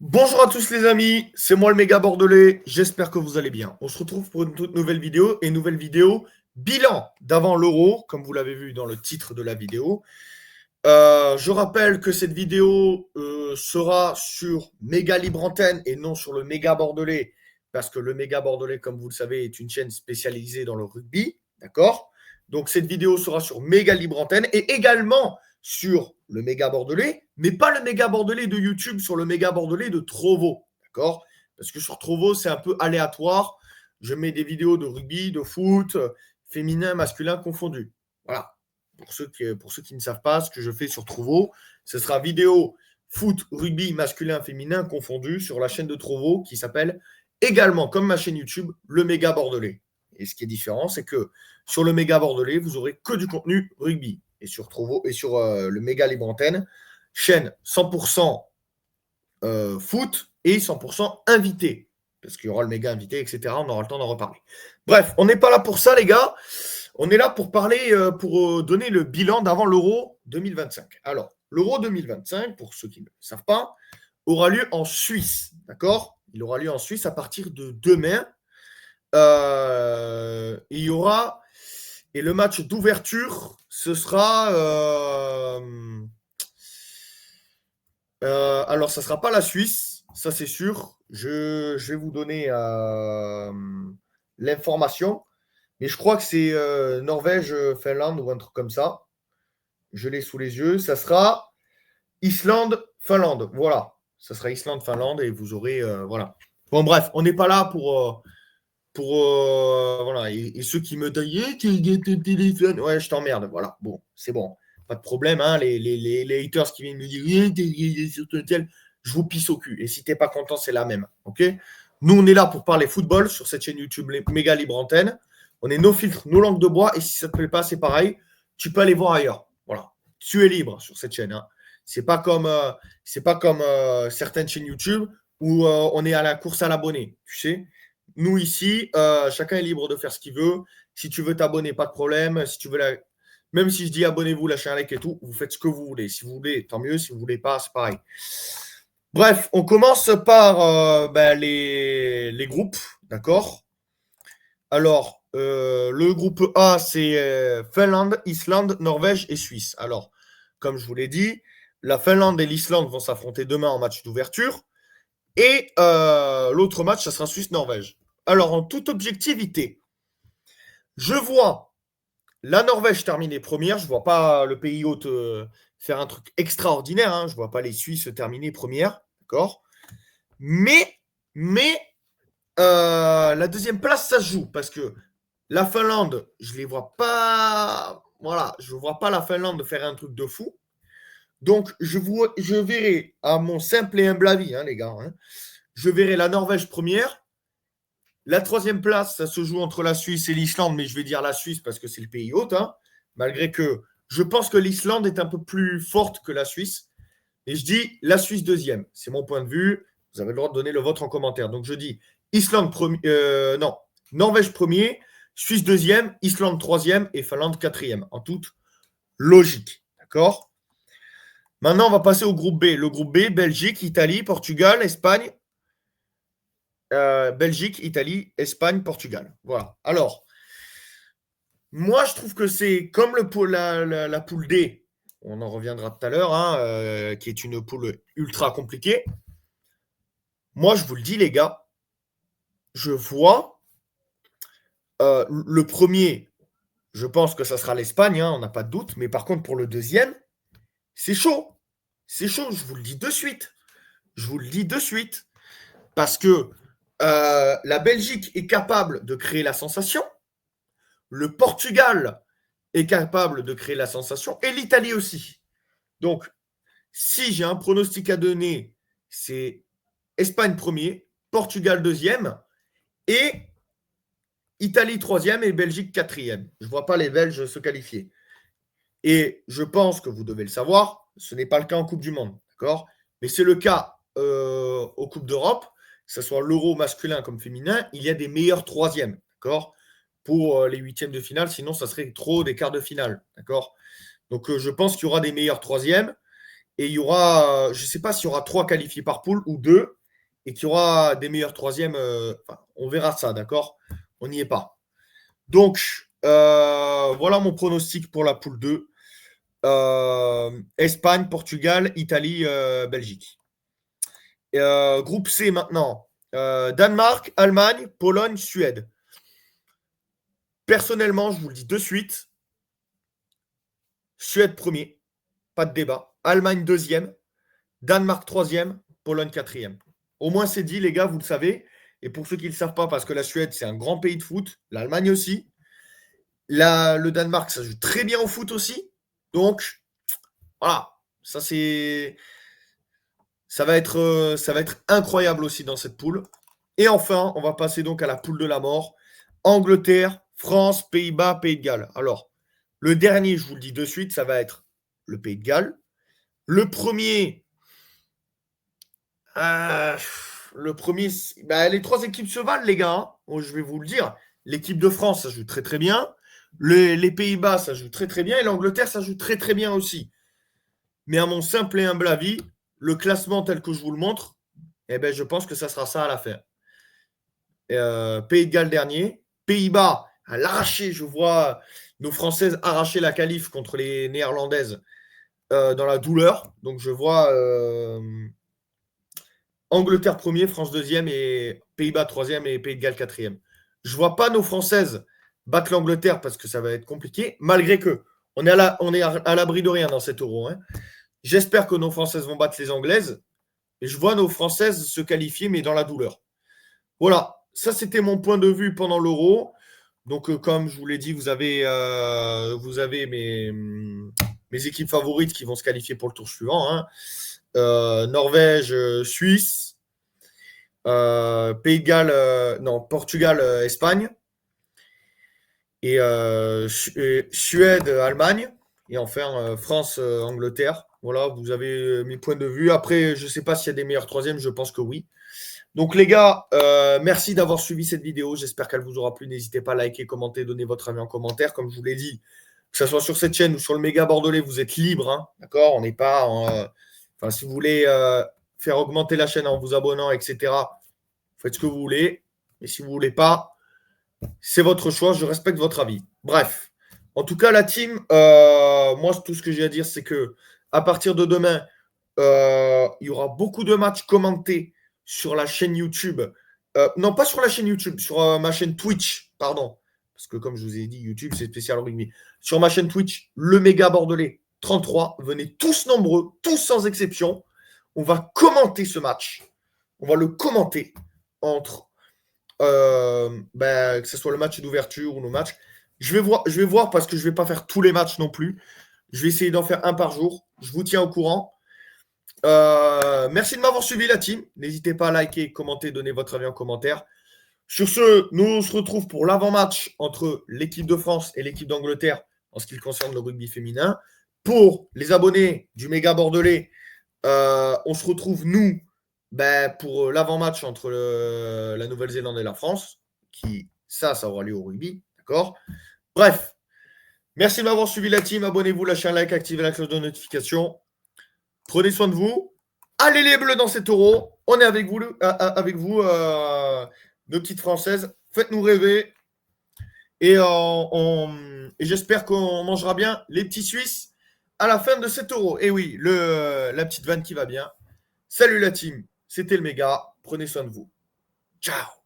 Bonjour à tous les amis, c'est moi le méga bordelais, j'espère que vous allez bien. On se retrouve pour une toute nouvelle vidéo bilan d'avant l'Euro, comme vous l'avez vu dans le titre de la vidéo. Je rappelle que cette vidéo sera sur Méga Libre Antenne et non sur le méga bordelais, parce que le méga bordelais, comme vous le savez, est une chaîne spécialisée dans le rugby, d'accord? Donc cette vidéo sera sur Méga Libre Antenne et également sur le méga bordelais, mais pas le méga bordelais de YouTube, sur le méga bordelais de Trovo, d'accord? Parce que sur Trovo, c'est un peu aléatoire. Je mets des vidéos de rugby, de foot, féminin, masculin confondus. Voilà. Pour ceux qui ne savent pas ce que je fais sur Trovo, ce sera vidéo foot, rugby, masculin, féminin confondu sur la chaîne de Trovo qui s'appelle également, comme ma chaîne YouTube, le méga bordelais. Et ce qui est différent, c'est que sur le méga bordelais, vous aurez que du contenu rugby. Et sur Trovo et sur le méga libre antenne, chaîne 100% foot et 100% invité. Parce qu'il y aura le méga invité, etc. On aura le temps d'en reparler. Bref, on n'est pas là pour ça, les gars. On est là pour parler, pour donner le bilan d'avant l'Euro 2025. Alors, l'Euro 2025, pour ceux qui ne le savent pas, aura lieu en Suisse, d'accord? Il aura lieu en Suisse à partir de demain. Il y aura, et le match d'ouverture, ce sera, alors ça sera pas la Suisse, ça c'est sûr. Je vais vous donner l'information. Mais je crois que c'est Norvège, Finlande ou un truc comme ça. Je l'ai sous les yeux. Ça sera Islande, Finlande. Voilà. Ça sera Islande, Finlande et vous aurez. Voilà. Bon, bref, on n'est pas là pour voilà. Et ceux qui me disent téléphone, ouais, je t'emmerde. Voilà. Bon, c'est bon. Pas de problème. Hein. Les haters qui viennent me dire sur tel, je vous pisse au cul. Et si t'es pas content, c'est la même. OK? Nous, on est là pour parler football sur cette chaîne YouTube méga libre antenne. On est nos filtres, nos langues de bois. Et si ça ne te plaît pas, c'est pareil. Tu peux aller voir ailleurs. Voilà. Tu es libre sur cette chaîne. Hein. C'est pas comme, certaines chaînes YouTube où on est à la course à l'abonné. Tu sais, nous ici, chacun est libre de faire ce qu'il veut. Si tu veux t'abonner, pas de problème. Si tu veux même si je dis abonnez-vous, lâchez un like et tout, vous faites ce que vous voulez. Si vous voulez, tant mieux. Si vous voulez pas, c'est pareil. Bref, on commence par les groupes, d'accord? Alors, le groupe A, c'est Finlande, Islande, Norvège et Suisse. Alors, comme je vous l'ai dit, la Finlande et l'Islande vont s'affronter demain en match d'ouverture. Et l'autre match, ça sera Suisse-Norvège. Alors, en toute objectivité, je vois la Norvège terminer première. Je ne vois pas le pays hôte faire un truc extraordinaire. Hein. Je ne vois pas les Suisses terminer première. D'accord? Mais la deuxième place, ça se joue. Parce que la Finlande, je ne les vois pas. Voilà, je ne vois pas la Finlande faire un truc de fou. Donc, je verrai, à mon simple et humble avis, hein, les gars, hein, je verrai la Norvège première. La troisième place, ça se joue entre la Suisse et l'Islande, mais je vais dire la Suisse parce que c'est le pays hôte, hein, malgré que je pense que l'Islande est un peu plus forte que la Suisse. Et je dis la Suisse deuxième. C'est mon point de vue. Vous avez le droit de donner le vôtre en commentaire. Donc je dis Islande premier, non, Norvège premier, Suisse deuxième, Islande troisième et Finlande quatrième. En toute logique. D'accord? Maintenant, on va passer au groupe B. Le groupe B, Belgique, Italie, Portugal, Espagne. Belgique, Italie, Espagne, Portugal. Voilà. Alors, moi, je trouve que c'est comme la poule D. On en reviendra tout à l'heure, hein, qui est une poule ultra compliquée. Moi, je vous le dis, les gars, je vois le premier, je pense que ça sera l'Espagne, hein, on n'a pas de doute. Mais par contre, pour le deuxième, c'est chaud. C'est chaud, je vous le dis de suite. Je vous le dis de suite. Parce que la Belgique est capable de créer la sensation. Le Portugal est capable de créer la sensation. Et l'Italie aussi. Donc, si j'ai un pronostic à donner, c'est Espagne premier, Portugal deuxième et Italie troisième et Belgique quatrième. Je ne vois pas les Belges se qualifier. Et je pense que vous devez le savoir, ce n'est pas le cas en Coupe du Monde, d'accord? Mais c'est le cas aux Coupes d'Europe, que ce soit l'Euro masculin comme féminin, il y a des meilleurs troisièmes, d'accord? Pour les huitièmes de finale, sinon ça serait trop des quarts de finale, d'accord? Donc je pense qu'il y aura des meilleurs troisièmes. Et il y aura, je ne sais pas s'il y aura 3 qualifiés par poule ou 2, et qu'il y aura des meilleurs troisièmes. On verra ça, d'accord? On n'y est pas. Donc, voilà mon pronostic pour la poule 2. Espagne, Portugal, Italie, Belgique. Groupe C maintenant. Danemark, Allemagne, Pologne, Suède. Personnellement, je vous le dis de suite. Suède premier, pas de débat. Allemagne deuxième, Danemark troisième, Pologne quatrième. Au moins c'est dit les gars, vous le savez. Et pour ceux qui ne le savent pas, parce que la Suède c'est un grand pays de foot, l'Allemagne aussi. Le Danemark ça joue très bien au foot aussi. Donc voilà, ça va être incroyable aussi dans cette poule. Et enfin, on va passer donc à la poule de la mort. Angleterre, France, Pays-Bas, Pays de Galles. Alors, le dernier, je vous le dis de suite, ça va être le Pays de Galles. Le premier, les 3 équipes se valent, les gars. Hein. Bon, je vais vous le dire. L'équipe de France, ça joue très très bien. Les Pays-Bas, ça joue très très bien. Et l'Angleterre, ça joue très très bien aussi. Mais à mon simple et humble avis, le classement tel que je vous le montre, je pense que ça sera ça à la fin. Pays de Galles dernier. Pays-Bas, à l'arracher, je vois nos Françaises arracher la qualif contre les Néerlandaises dans la douleur. Donc je vois Angleterre premier, France deuxième et Pays-Bas troisième et Pays de Galles quatrième. Je ne vois pas nos Françaises battre l'Angleterre parce que ça va être compliqué, malgré que on est à l'abri de rien dans cet euro. Hein. J'espère que nos Françaises vont battre les Anglaises et je vois nos Françaises se qualifier, mais dans la douleur. Voilà, ça c'était mon point de vue pendant l'euro. Donc, comme je vous l'ai dit, vous avez mes équipes favorites qui vont se qualifier pour le tour suivant. Hein. Norvège, Suisse, Pays de Galles, Portugal, Espagne, et Suède, Allemagne, et enfin France, Angleterre. Voilà, vous avez mes points de vue. Après, je ne sais pas s'il y a des meilleurs troisièmes, je pense que oui. Donc les gars, merci d'avoir suivi cette vidéo. J'espère qu'elle vous aura plu. N'hésitez pas à liker, commenter, donner votre avis en commentaire. Comme je vous l'ai dit, que ce soit sur cette chaîne ou sur le méga bordelais, vous êtes libre. Hein, d'accord? On n'est pas. Si vous voulez faire augmenter la chaîne en vous abonnant, etc., faites ce que vous voulez. Mais si vous ne voulez pas, c'est votre choix. Je respecte votre avis. Bref. En tout cas, la team, moi, tout ce que j'ai à dire, c'est que à partir de demain, il y aura beaucoup de matchs commentés sur la chaîne YouTube. Non, pas sur la chaîne YouTube, sur ma chaîne Twitch, pardon. Parce que comme je vous ai dit, YouTube, c'est spécial rugby. Sur ma chaîne Twitch, le méga bordelais 33. Venez tous nombreux, tous sans exception. On va commenter ce match. On va le commenter entre que ce soit le match d'ouverture ou nos matchs. Je vais voir parce que je ne vais pas faire tous les matchs non plus. Je vais essayer d'en faire un par jour. Je vous tiens au courant. Merci de m'avoir suivi la team. N'hésitez pas à liker, commenter, donner votre avis en commentaire. Sur ce, nous on se retrouve pour l'avant-match entre l'équipe de France et l'équipe d'Angleterre en ce qui concerne le rugby féminin. Pour les abonnés du méga bordelais, on se retrouve nous pour l'avant-match entre la Nouvelle-Zélande et la France. Ça aura lieu au rugby. D'accord? Bref, merci de m'avoir suivi la team. Abonnez-vous, lâchez un like, activez la cloche de notification. Prenez soin de vous. Allez les bleus dans cet euro. On est avec vous, nos petites Françaises. Faites-nous rêver. Et j'espère qu'on mangera bien les petits Suisses à la fin de cet euro. Et oui, la petite vanne qui va bien. Salut la team. C'était le méga. Prenez soin de vous. Ciao.